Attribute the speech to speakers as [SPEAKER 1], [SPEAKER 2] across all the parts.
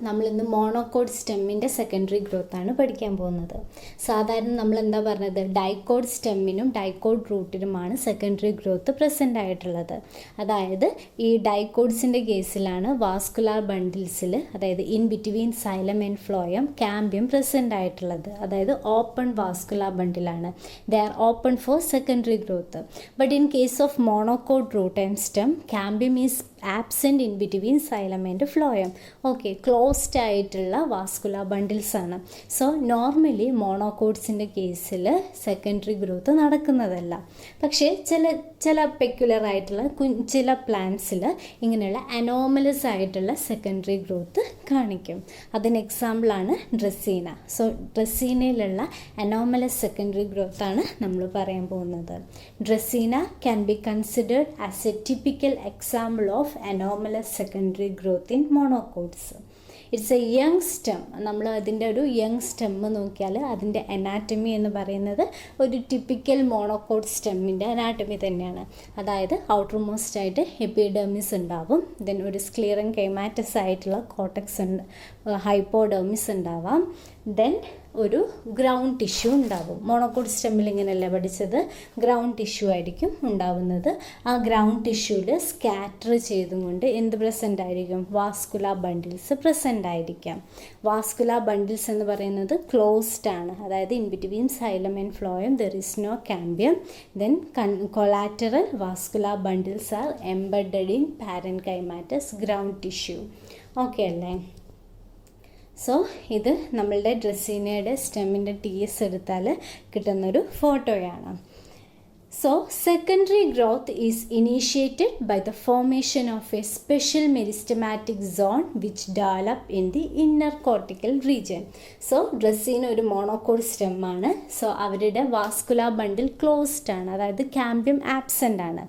[SPEAKER 1] നമ്മൾ ഇന്ന് monocot സ്റ്റെമ്മിൻ്റെ secondary growth ആണ് പഠിക്കാൻ പോകുന്നത്. സാധാരണ നമ്മൾ എന്താ പറഞ്ഞത്, ഡൈക്കോഡ് സ്റ്റെമ്മിനും ഡൈക്കോഡ് റൂട്ടിനുമാണ് സെക്കൻഡറി ഗ്രോത്ത് പ്രസൻ്റ് ആയിട്ടുള്ളത്. അതായത് ഈ ഡൈക്കോഡ്സിൻ്റെ കേസിലാണ് വാസ്കുലാർ ബണ്ടിൽസിൽ, അതായത് in between xylem and phloem cambium present ആയിട്ടുള്ളത്. അതായത് ഓപ്പൺ വാസ്കുലാർ ബണ്ടിലാണ്. They are open for secondary growth. But in case of monocot root and stem cambium is absent in between xylem and phloem. Okay, closed ആയിട്ടുള്ള vascular bundles ആണ്. So normally മോണോകോഡ്സിൻ്റെ കേസിൽ secondary growth നടക്കുന്നതല്ല. പക്ഷേ ചില peculiar ആയിട്ടുള്ള ചില പ്ലാന്റ്സിൽ ഇങ്ങനെയുള്ള anomalous ആയിട്ടുള്ള സെക്കൻഡറി ഗ്രോത്ത് കാണിക്കും. അതിന് എക്സാമ്പിളാണ് ഡ്രസീന. സോ ഡ്രസീനയിലുള്ള അനോമലസ് സെക്കൻഡറി ഗ്രോത്ത് ആണ് നമ്മൾ പറയാൻ പോകുന്നത്. Dracaena can be considered as a typical example of anomalous secondary growth in monocots. It's a young stem. നമ്മൾ അതിൻ്റെ ഒരു യങ് സ്റ്റെമ്മ് നോക്കിയാൽ അതിൻ്റെ അനാറ്റമി എന്ന് പറയുന്നത് ഒരു ടിപ്പിക്കൽ മോണോകോഡ് സ്റ്റെമ്മിൻ്റെ അനാറ്റമി തന്നെയാണ്. അതായത് ഔട്ടർ മോസ്റ്റ് ആയിട്ട് എപ്പിഡെർമിസ് ഉണ്ടാവും, ദെൻ ഒരു സ്ക്ലീറൻ കൈമാറ്റസ് ആയിട്ടുള്ള കോട്ടക്സ് ഉണ്ട്, ഹൈപ്പോഡെർമിസ് ഉണ്ടാവാം, ദെൻ ഒരു ഗ്രൗണ്ട് ടിഷ്യൂ ഉണ്ടാവും. മോണോകോഡ് സ്റ്റെമ്മിൽ ഇങ്ങനെയല്ല പഠിച്ചത്, ഗ്രൗണ്ട് ടിഷ്യൂ ആയിരിക്കും ഉണ്ടാവുന്നത്. ആ ഗ്രൗണ്ട് ടിഷ്യൂവിൽ സ്കാറ്റർ ചെയ്തുകൊണ്ട് എന്ത് പ്രസൻ്റ് ആയിരിക്കും, വാസ്കുലാർ ബണ്ടിൽസ് പ്രസൻ്റ് ആയിരിക്കാം. വാസ്കുലാർ ബണ്ടിൽസ് എന്ന് പറയുന്നത് ക്ലോസ്ഡ് ആണ്. അതായത് in between xylem and phloem there is no cambium. Then collateral vascular bundles are embedded in parenchymatous ground tissue. Okay അല്ലേ? സോ ഇത് നമ്മളുടെ ഡ്രസീനയുടെ സ്റ്റെമ്മിൻ്റെ TS എടുത്താൽ കിട്ടുന്നൊരു ഫോട്ടോയാണ്. So, secondary growth is initiated by the formation of a special meristematic zone which develop in the inner cortical region. So, Dracaena ഒരു monocot stem ആണ്. So അവരുടെ vascular ബണ്ടിൽ closed ആണ്, അതായത് കാമ്പിയം ആബ്സെൻ്റ് ആണ്.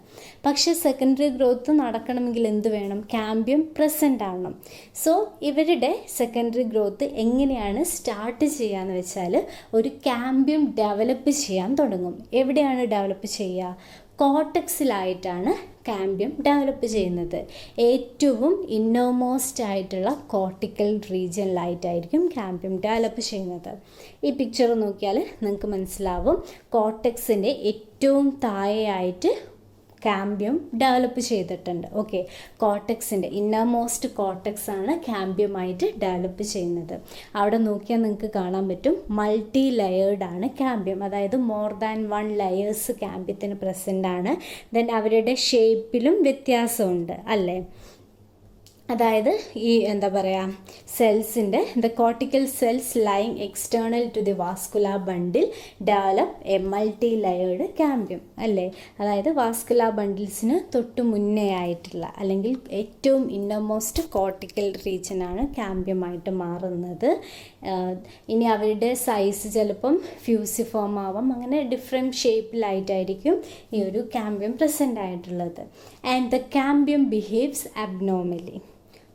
[SPEAKER 1] പക്ഷേ സെക്കൻഡറി ഗ്രോത്ത് നടക്കണമെങ്കിൽ എന്ത് വേണം, കാമ്പിയം പ്രസൻ്റ് ആവണം. സോ ഇവരുടെ സെക്കൻഡറി ഗ്രോത്ത് എങ്ങനെയാണ് സ്റ്റാർട്ട് ചെയ്യാന്ന് വെച്ചാൽ ഒരു കാമ്പിയം ഡെവലപ്പ് ചെയ്യാൻ തുടങ്ങും. എവിടെയാണ് ഡെവലപ്പ് ചെയ്യുക? കോർട്ടക്സിലായിട്ടാണ് കാമ്പിയം ഡെവലപ്പ് ചെയ്യുന്നത്. ഏറ്റവും ഇന്നോമോസ്റ്റ് ആയിട്ടുള്ള കോർട്ടിക്കൽ റീജിയനിലായിട്ടായിരിക്കും കാമ്പിയം ഡെവലപ്പ് ചെയ്യുന്നത്. ഈ പിക്ചർ നോക്കിയാൽ നിങ്ങൾക്ക് മനസ്സിലാവും, കോർട്ടക്സിൻ്റെ ഏറ്റവും താഴെയായിട്ട് കാമ്പിയം ഡെവലപ്പ് ചെയ്തിട്ടുണ്ട്. ഓക്കെ, കോർട്ടക്സിൻ്റെ ഇന്നർമോസ്റ്റ് കോർട്ടക്സ് ആണ് കാമ്പിയമായിട്ട് ഡെവലപ്പ് ചെയ്യുന്നത്. അവിടെ നോക്കിയാൽ നിങ്ങൾക്ക് കാണാൻ പറ്റും, മൾട്ടി ലെയേർഡ് ആണ് കാമ്പിയം. അതായത് മോർ ദാൻ 1 ലെയേഴ്സ് കാമ്പിയത്തിന് പ്രസൻ്റ് ആണ്. ദെൻ അവരുടെ ഷേപ്പിലും വ്യത്യാസമുണ്ട് അല്ലേ? അതായത് ഈ എന്താ പറയുക, സെൽസിൻ്റെ the cortical cells lying external to the vascular bundle develop a multi layered cambium അല്ലേ? അതായത് വാസ്കുലാർ ബണ്ടിൽസിന് തൊട്ട് മുന്നേ ആയിട്ടുള്ള അല്ലെങ്കിൽ ഏറ്റവും ഇന്നർമോസ്റ്റ് കോർട്ടിക്കൽ റീജിയനാണ് കാമ്പിയമായിട്ട് മാറുന്നത്. ഇനി അവരുടെ സൈസ് ചിലപ്പം ഫ്യൂസിഫോം ആവാം, അങ്ങനെ ഡിഫറെൻറ്റ് ഷേപ്പിലായിട്ടായിരിക്കും ഈ ഒരു കാമ്പിയം പ്രസൻ്റ് ആയിട്ടുള്ളത്. And the cambium behaves abnormally.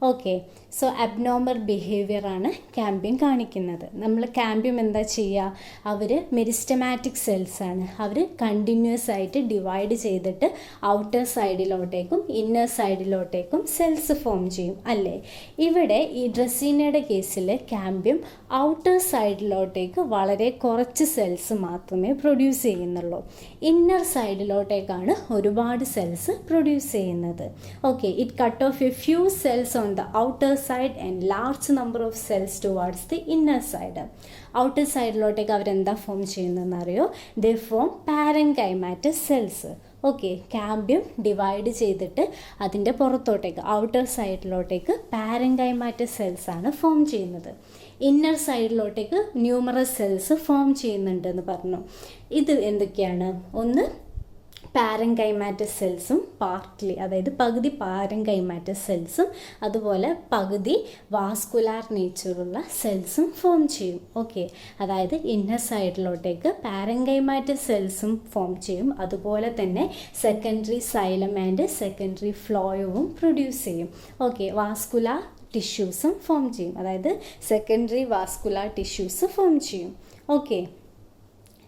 [SPEAKER 1] Okay, so abnormal ബിഹേവിയറാണ് കാമ്പിയം കാണിക്കുന്നത്. നമ്മൾ കാമ്പിയം എന്താ ചെയ്യുക, അവർ മെരിസ്റ്റമാറ്റിക് സെൽസാണ്. അവർ കണ്ടിന്യൂസ് ആയിട്ട് ഡിവൈഡ് ചെയ്തിട്ട് ഔട്ടർ സൈഡിലോട്ടേക്കും ഇന്നർ സൈഡിലോട്ടേക്കും സെൽസ് ഫോം ചെയ്യും അല്ലേ? ഇവിടെ ഈ ഡ്രസീനയുടെ കേസിൽ കാമ്പിയം ഔട്ടർ സൈഡിലോട്ടേക്ക് വളരെ കുറച്ച് സെൽസ് മാത്രമേ പ്രൊഡ്യൂസ് ചെയ്യുന്നുള്ളൂ. ഇന്നർ സൈഡിലോട്ടേക്കാണ് ഒരുപാട് സെൽസ് പ്രൊഡ്യൂസ് ചെയ്യുന്നത്. Okay, it cut off A few cells on the outer side and large number of cells towards the inner side. Outer സൈഡിലോട്ടേക്ക് അവരെന്താ ഫോം ചെയ്യുന്നതെന്ന് അറിയോ? They form parenchymatous cells. Okay, cambium divide ചെയ്തിട്ട് അതിൻ്റെ പുറത്തോട്ടേക്ക് outer സൈഡിലോട്ടേക്ക് parenchymatous cells ആണ് form ചെയ്യുന്നത്. ഇന്നർ സൈഡിലോട്ടേക്ക് ന്യൂമറസ് സെൽസ് ഫോം ചെയ്യുന്നുണ്ടെന്ന് പറഞ്ഞു. ഇത് എന്തൊക്കെയാണ്? ഒന്ന് പാരൻകൈമാറ്റസ് സെൽസും പാർട്ട്ലി, അതായത് പകുതി പാരൻകൈമാറ്റസ് സെൽസും അതുപോലെ പകുതി വാസ്കുലാർ നേച്ചറുള്ള സെൽസും ഫോം ചെയ്യും. ഓക്കെ, അതായത് ഇന്നർ സൈഡിലോട്ടേക്ക് പാരൻകൈമാറ്റസ് സെൽസും ഫോം ചെയ്യും, അതുപോലെ തന്നെ സെക്കൻഡറി സൈലം ആൻഡ് സെക്കൻഡറി ഫ്ലോയവും പ്രൊഡ്യൂസ് ചെയ്യും. ഓക്കെ, വാസ്കുലാർ ടിഷ്യൂസും ഫോം ചെയ്യും, അതായത് സെക്കൻഡറി വാസ്കുലാർ ടിഷ്യൂസ് ഫോം ചെയ്യും. ഓക്കെ,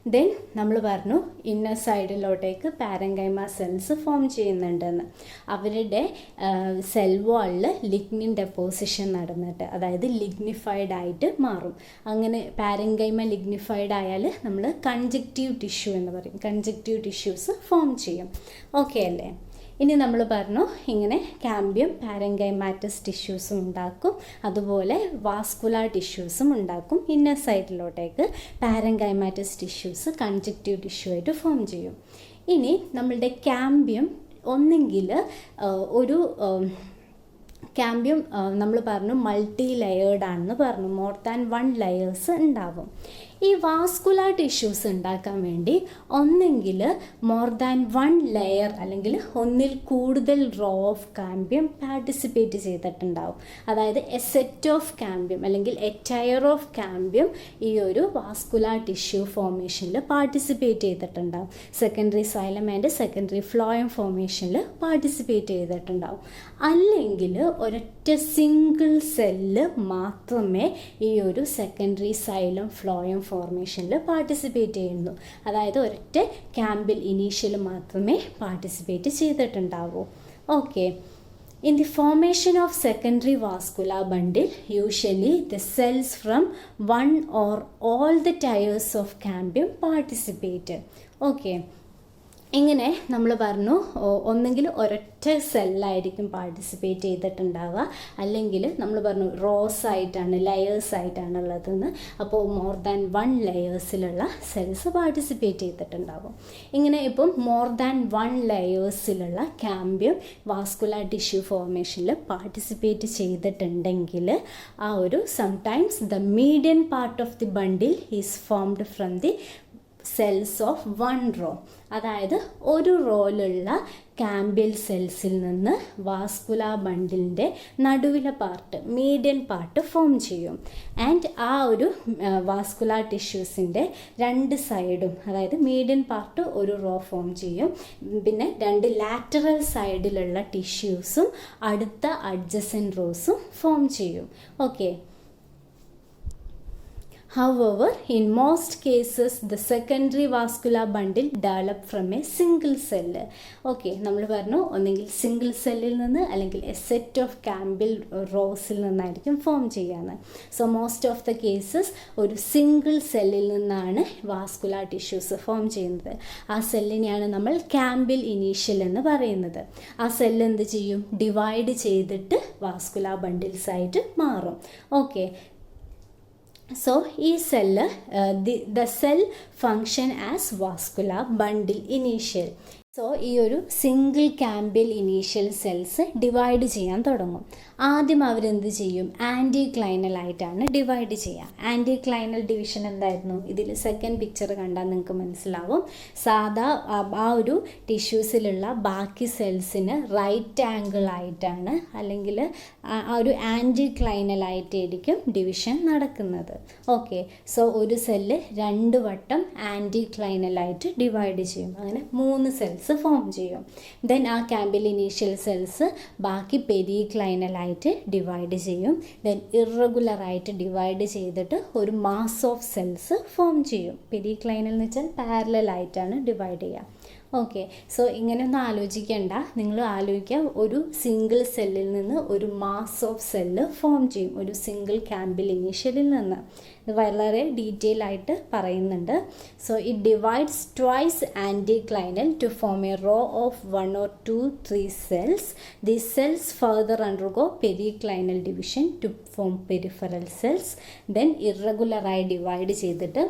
[SPEAKER 1] ദെൻ നമ്മൾ പറഞ്ഞു ഇന്നർ സൈഡിലോട്ടേക്ക് പാരങ്കൈമ സെൽസ് ഫോം ചെയ്യുന്നുണ്ടെന്ന്. അവരുടെ സെൽ വാളിൽ ലിഗ്നിൻ ഡെപ്പോസിഷൻ നടന്നിട്ട്, അതായത് ലിഗ്നിഫൈഡ് ആയിട്ട് മാറും. അങ്ങനെ പാരങ്കൈമ ലിഗ്നിഫൈഡ് ആയാൽ നമ്മൾ കൺജക്റ്റീവ് ടിഷ്യൂ എന്ന് പറയും. കൺജക്റ്റീവ് ടിഷ്യൂസ് ഫോം ചെയ്യും. ഓക്കെ അല്ലേ? ഇനി നമ്മൾ പറഞ്ഞു ഇങ്ങനെ കാമ്പിയം പാരങ്കൈമാറ്റസ് ടിഷ്യൂസും ഉണ്ടാക്കും, അതുപോലെ വാസ്കുലാർ ടിഷ്യൂസും ഉണ്ടാക്കും. ഇന്നർ സൈഡിലോട്ടേക്ക് പാരങ്കൈമാറ്റസ് ടിഷ്യൂസ് കൺജക്റ്റീവ് ടിഷ്യൂ ആയിട്ട് ഫോം ചെയ്യും. ഇനി നമ്മളുടെ കാമ്പിയം ഒന്നെങ്കിൽ ഒരു കാമ്പിയം നമ്മൾ പറഞ്ഞു മൾട്ടി ലെയേർഡ് ആണെന്ന് പറഞ്ഞു, മോർ ദാൻ 1 ലെയേഴ്സ് ഉണ്ടാവും. ഈ വാസ്കുലാർ ടിഷ്യൂസ് ഉണ്ടാക്കാൻ വേണ്ടി ഒന്നെങ്കിൽ മോർ ദാൻ 1 ലെയർ അല്ലെങ്കിൽ ഒന്നിൽ കൂടുതൽ റോ ഓഫ് കാമ്പിയം പാർട്ടിസിപ്പേറ്റ് ചെയ്തിട്ടുണ്ടാവും. അതായത് എ സെറ്റ് ഓഫ് കാമ്പിയം അല്ലെങ്കിൽ എ ടയർ ഓഫ് കാമ്പിയം ഈ ഒരു വാസ്കുലാർ ടിഷ്യൂ ഫോർമേഷനിൽ പാർട്ടിസിപ്പേറ്റ് ചെയ്തിട്ടുണ്ടാവും. Secondary xylem and secondary phloem ഫോർമേഷനിൽ പാർട്ടിസിപ്പേറ്റ് ചെയ്തിട്ടുണ്ടാവും. അല്ലെങ്കിൽ ഒരൊറ്റ സിംഗിൾ സെല്ല് മാത്രമേ ഈ ഒരു സെക്കൻഡറി സൈലം ഫ്ലോയം ഫോർമേഷനിൽ പാർട്ടിസിപ്പേറ്റ് ചെയ്യുന്നു. അതായത് ഒരൊറ്റ ക്യാമ്പിൽ ഇനീഷ്യൽ മാത്രമേ പാർട്ടിസിപ്പേറ്റ് ചെയ്തിട്ടുണ്ടാവൂ. Okay. In the formation of secondary vascular bundle, usually the cells from one or all the tiers of cambium participate. Okay. ഇങ്ങനെ നമ്മൾ പറഞ്ഞു ഒന്നെങ്കിൽ ഒരൊറ്റ സെല്ലായിരിക്കും പാർട്ടിസിപ്പേറ്റ് ചെയ്തിട്ടുണ്ടാവുക, അല്ലെങ്കിൽ നമ്മൾ പറഞ്ഞു റോസ് ആയിട്ടാണ് ലെയേഴ്സ് ആയിട്ടാണ് ഉള്ളതെന്ന്. അപ്പോൾ മോർ ദാൻ 1 ലെയേഴ്സിലുള്ള സെൽസ് പാർട്ടിസിപ്പേറ്റ് ചെയ്തിട്ടുണ്ടാവും. ഇങ്ങനെ ഇപ്പം മോർ ദാൻ 1 ലെയേഴ്സിലുള്ള കാമ്പിയം വാസ്കുലാർ ടിഷ്യൂ ഫോർമേഷനിൽ പാർട്ടിസിപ്പേറ്റ് ചെയ്തിട്ടുണ്ടെങ്കിൽ ആ ഒരു sometimes the median part of the bundle is formed from the cells of 1 row. അതായത് ഒരു റോയിലുള്ള കാമ്പിയൽ സെൽസിൽ നിന്ന് വാസ്കുലാർ ബണ്ടിലിൻ്റെ നടുവിലെ പാർട്ട് മീഡിയൻ പാർട്ട് ഫോം ചെയ്യും. ആൻഡ് ആ ഒരു വാസ്കുലാർ ടിഷ്യൂസിൻ്റെ 2 സൈഡും, അതായത് മീഡിയൻ പാർട്ട് ഒരു റോ ഫോം ചെയ്യും, പിന്നെ 2 ലാറ്ററൽ സൈഡിലുള്ള ടിഷ്യൂസും അടുത്ത അഡ്ജസൻറ്റ് റോസും ഫോം ചെയ്യും. Okay. However, in most cases, the secondary vascular bundle develop from a single cell. Okay, നമ്മൾ പറഞ്ഞു ഒന്നെങ്കിൽ സിംഗിൾ സെല്ലിൽ നിന്ന് അല്ലെങ്കിൽ എ സെറ്റ് ഓഫ് കാമ്പിൽ റോസിൽ നിന്നായിരിക്കും ഫോം ചെയ്യാന്ന്. So most of the cases ഒരു സിംഗിൾ സെല്ലിൽ നിന്നാണ് വാസ്കുലാർ ടിഷ്യൂസ് ഫോം ചെയ്യുന്നത്. ആ സെല്ലിനെയാണ് നമ്മൾ കാമ്പിൽ ഇനീഷ്യൽ എന്ന് പറയുന്നത്. ആ സെല്ല് എന്ത് ചെയ്യും? ഡിവൈഡ് ചെയ്തിട്ട് വാസ്കുലാർ ബണ്ടിൽസ് ആയിട്ട് മാറും. ഓക്കെ. So, ഈ cell the cell function as vascular bundle initial. So ഈ ഒരു single cambial initial cells divide ചെയ്യാൻ തുടങ്ങും. ആദ്യം അവരെന്ത് ചെയ്യും? ആൻറ്റി ക്ലൈനൽ ആയിട്ടാണ് ഡിവൈഡ് ചെയ്യുക. ആൻറ്റി ക്ലൈനൽ ഡിവിഷൻ എന്തായിരുന്നു? ഇതിൽ സെക്കൻഡ് പിക്ചർ കണ്ടാൽ നിങ്ങൾക്ക് മനസ്സിലാവും. സാധാ ആ ഒരു ടിഷ്യൂസിലുള്ള ബാക്കി സെൽസിന് റൈറ്റ് ആംഗിൾ ആയിട്ടാണ്, അല്ലെങ്കിൽ ആ ഒരു ആൻറ്റി ക്ലൈനൽ ആയിട്ടായിരിക്കും ഡിവിഷൻ നടക്കുന്നത്. ഓക്കെ. സോ ഒരു സെല്ല് 2 വട്ടം ആൻറ്റി ക്ലൈനലായിട്ട് ഡിവൈഡ് ചെയ്യും. അങ്ങനെ 3 സെൽസ് ഫോം ചെയ്യും. ദെൻ ആ കാമ്പിയൽ ഇനീഷ്യൽ സെൽസ് ബാക്കി പെരിക്ലൈനലായിട്ട് ഡിവൈഡ് ചെയ്യും. ദെൻ ഇറഗുലറായിട്ട് ഡിവൈഡ് ചെയ്തിട്ട് ഒരു മാസ് ഓഫ് സെൽസ് ഫോം ചെയ്യും. പെരിക്ലൈനൽ എന്ന് വെച്ചാൽ പാരലലായിട്ടാണ് ഡിവൈഡ് ചെയ്യുക. ഓക്കെ. സോ ഇങ്ങനെയൊന്നും ആലോചിക്കേണ്ട. നിങ്ങൾ ആലോചിക്കുക, ഒരു സിംഗിൾ സെല്ലിൽ നിന്ന് ഒരു മാസ് ഓഫ് സെല്ല് ഫോം ചെയ്യും ഒരു സിംഗിൾ കാമ്പിയൽ ഇനീഷ്യലിൽ നിന്ന്. ഇത് വളരെ ഡീറ്റെയിൽ ആയിട്ട് പറയുന്നുണ്ട്. So it divides twice anticlinal to form a row of 1 or 2, 3 cells. These cells further undergo periclinal division to form peripheral cells. Then irregular-ആയി ഡിവൈഡ് ചെയ്തിട്ട്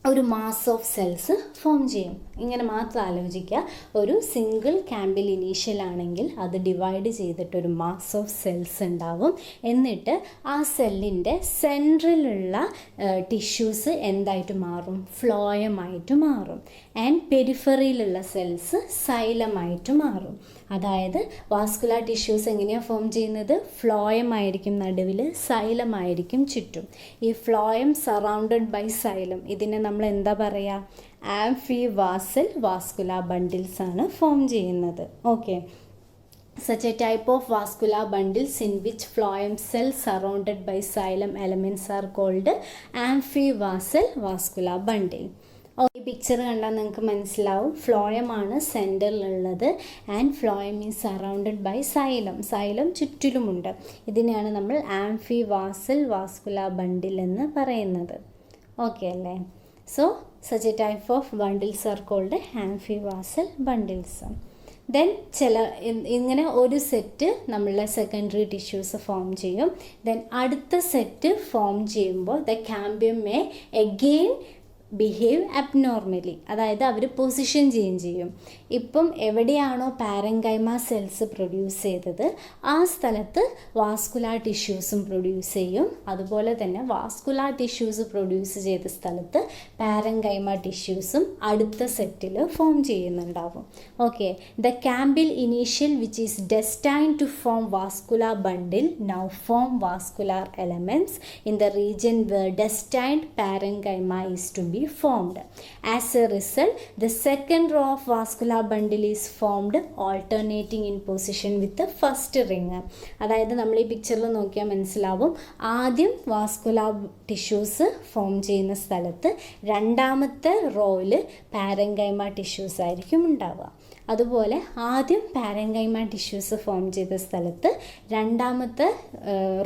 [SPEAKER 1] ഒരു മാസ് ഓഫ് സെൽസ് ഫോം ചെയ്യും. ഇങ്ങനെ മാത്രം ആലോചിക്കുക. ഒരു സിംഗിൾ കാമ്പിയൽ ഇനീഷ്യൽ ആണെങ്കിൽ അത് ഡിവൈഡ് ചെയ്തിട്ടൊരു മാസ് ഓഫ് സെൽസ് ഉണ്ടാവും. എന്നിട്ട് ആ സെല്ലിൻ്റെ സെൻട്രലുള്ള ടിഷ്യൂസ് എന്തായിട്ട് മാറും? ഫ്ലോയമായിട്ട് മാറും. ആൻഡ് പെരിഫറിയിലുള്ള സെൽസ് സൈലമായിട്ട് മാറും. അതായത് വാസ്കുലാർ ടിഷ്യൂസ് എങ്ങനെയാണ് ഫോം ചെയ്യുന്നത്? ഫ്ലോയമായിരിക്കും നടുവിൽ, സൈലമായിരിക്കും ചുറ്റും. ഈ ഫ്ലോയം സറൗണ്ടഡ് ബൈ സൈലം, ഇതിനെ നമ്മൾ എന്താ പറയുക? ആംഫിവാസൽ വാസ്കുലാർ ബണ്ടിൽസ് ആണ് ഫോം ചെയ്യുന്നത്. Okay. Such a type of vascular bundles in which phloem cells surrounded by xylem elements are called amphivasal vascular bundle. ഈ പിക്ചർ കണ്ടാൽ നിങ്ങൾക്ക് മനസ്സിലാവും ഫ്ലോയമാണ് സെൻറ്ററിലുള്ളത് and phloem is surrounded by xylem. Xylem ചുറ്റിലുമുണ്ട്. ഇതിനെയാണ് നമ്മൾ ആംഫി വാസൽ വാസ്കുലാർ ബണ്ടിൽ എന്ന് പറയുന്നത്. ഓക്കെ അല്ലേ? So such a type of bundles are called amphivasal bundles. Then ഇങ്ങനെ ഒരു സെറ്റ് നമ്മളുടെ സെക്കൻഡറി ടിഷ്യൂസ് ഫോം ചെയ്യും. ദെൻ അടുത്ത സെറ്റ് ഫോം ചെയ്യുമ്പോൾ the cambium may again behave abnormally, അതായത് അവർ പൊസിഷൻ ചേഞ്ച് ചെയ്യും. ഇപ്പം എവിടെയാണോ പാരങ്കൈമ സെൽസ് പ്രൊഡ്യൂസ് ചെയ്തത് ആ സ്ഥലത്ത് വാസ്കുലാർ ടിഷ്യൂസും പ്രൊഡ്യൂസ് ചെയ്യും. അതുപോലെ തന്നെ വാസ്കുലാർ ടിഷ്യൂസ് പ്രൊഡ്യൂസ് ചെയ്ത സ്ഥലത്ത് പാരങ്കൈമ ടിഷ്യൂസും അടുത്ത സെറ്റിൽ ഫോം ചെയ്യുന്നുണ്ടാവും. Okay, the cambial initial which is destined to form vascular bundle now form vascular elements in the region where destined parenchyma is to be formed. As a result, the second row of vascular bundle is formed alternating in position with the first ring. അതായത് നമ്മൾ ഈ പിക്ചറിൽ നോക്കിയാൽ മനസ്സിലാവും, ആദ്യം vascular tissues form ചെയ്യുന്ന സ്ഥലത്ത് രണ്ടാമത്തെ റോയിൽ പാരങ്കൈമ ടിഷ്യൂസ് ആയിരിക്കും ഉണ്ടാവുക. അതുപോലെ ആദ്യം പാരങ്കൈമ ടിഷ്യൂസ് ഫോം ചെയ്ത സ്ഥലത്ത് രണ്ടാമത്തെ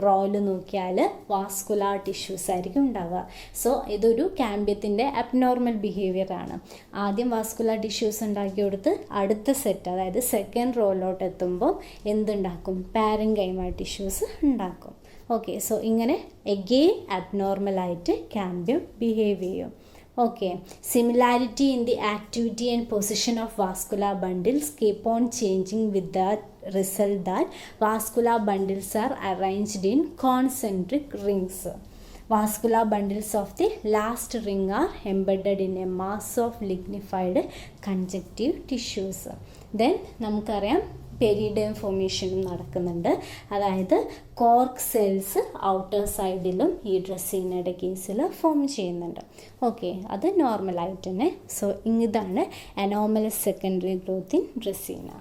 [SPEAKER 1] റോയിൽ നോക്കിയാൽ വാസ്കുലാർ ടിഷ്യൂസ് ആയിരിക്കും ഉണ്ടാവുക. സോ ഇതൊരു കാമ്പ്യത്തിൻ്റെ അബ്നോർമൽ ബിഹേവിയർ ആണ്. ആദ്യം വാസ്കുലാർ ടിഷ്യൂസ് ഉണ്ടാക്കി കൊടുത്ത് അടുത്ത സെറ്റ്, അതായത് സെക്കൻഡ് റോയിലോട്ട് എത്തുമ്പോൾ എന്തുണ്ടാക്കും? പാരങ്കൈമ ടിഷ്യൂസ് ഉണ്ടാക്കും. ഓക്കെ, സോ ഇങ്ങനെ എഗെയിൻ അബ്നോർമലായിട്ട് കാമ്പ്യം ബിഹേവ് ചെയ്യും. Okay, similarity in the activity and position of vascular bundles keep on changing with the result that vascular bundles are arranged in concentric rings. Vascular bundles of the last ring are embedded in a mass of lignified conjunctive tissues. Then നമുക്കറിയാം periderm ഫോർമേഷനും നടക്കുന്നുണ്ട്. അതായത് cork cells outer സൈഡിലും ഈ ഡ്രസ്സീനയുടെ കേസിൽ form ചെയ്യുന്നുണ്ട്. Okay, അത് നോർമലായിട്ട് തന്നെ. സോ ഇതാണ് anomalous secondary growth in dracaena.